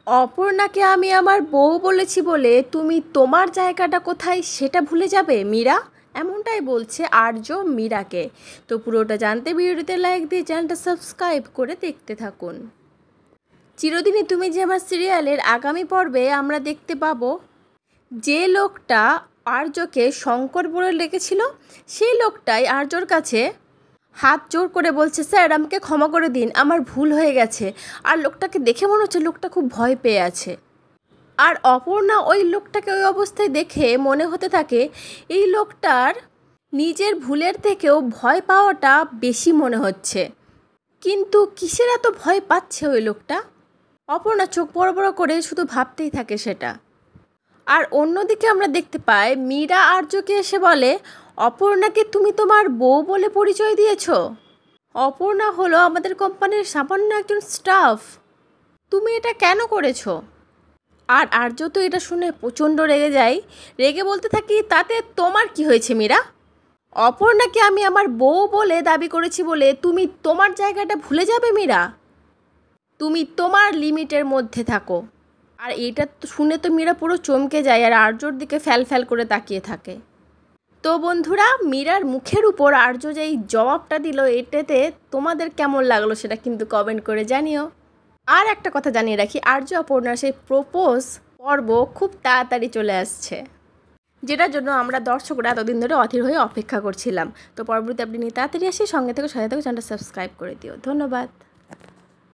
অপর্ণাকে আমি আমার বউ বলেছি বলে তুমি তোমার জায়গাটা কোথায় সেটা ভুলে যাবে মীরা, এমনটাই বলছে আর্য মীরাকে। তো পুরোটা জানতে ভিডিওতে লাইক দিয়ে চ্যানেলটা সাবস্ক্রাইব করে দেখতে থাকুন। চিরদিনই তুমি যে আমার সিরিয়ালের আগামী পর্বে আমরা দেখতে পাবো যে লোকটা আর্যকে শঙ্কর বলে ডেকেছিল, সেই লোকটাই আর্যর কাছে হাত জোর করে বলছে, স্যার আমাকে ক্ষমা করে দিন, আমার ভুল হয়ে গেছে। আর লোকটাকে দেখে মনে হচ্ছে লোকটা খুব ভয় পেয়ে আছে। আর অপর্ণা ওই লোকটাকে ওই অবস্থায় দেখে মনে হতে থাকে এই লোকটার নিজের ভুলের থেকেও ভয় পাওয়াটা বেশি মনে হচ্ছে। কিন্তু কিসের এত ভয় পাচ্ছে ওই লোকটা? অপর্ণা চোখ বড় বড় করে শুধু ভাবতেই থাকে সেটা। আর অন্যদিকে আমরা দেখতে পাই মীরা আর্যকে এসে বলে, অপর্ণাকে তুমি তোমার বউ বলে পরিচয় দিয়েছ? অপর্ণা হলো আমাদের কোম্পানির সামান্য একজন স্টাফ, তুমি এটা কেন করেছো? আর আর্য তো এটা শুনে প্রচণ্ড রেগে যায়। রেগে বলতে থাকি, তাতে তোমার কি হয়েছে মীরা? অপর্ণাকে আমি আমার বউ বলে দাবি করেছি বলে তুমি তোমার জায়গাটা ভুলে যাবে মীরা? তুমি তোমার লিমিটের মধ্যে থাকো। আর এটা শুনে তো মীরা পুরো চমকে যায় আর আর্যর দিকে ফ্যাল ফ্যাল করে তাকিয়ে থাকে। তো বন্ধুরা, মীরার মুখের উপর আর্য যেই জবাবটা দিল, এটাতে তোমাদের কেমন লাগলো সেটা কিন্তু কমেন্ট করে জানিও। আর একটা কথা জানিয়ে রাখি, আর্য অপর্ণার সেই প্রপোজ পর্ব খুব তাড়াতাড়ি চলে আসছে, যেটার জন্য আমরা দর্শকরা এতদিন ধরে অধীর হয়ে অপেক্ষা করছিলাম। তো পরবর্তী আপনি নিয়ে তাড়াতাড়ি আসি, সঙ্গে থেকে সাথে থেকে চ্যানেলটা সাবস্ক্রাইব করে দিও। ধন্যবাদ।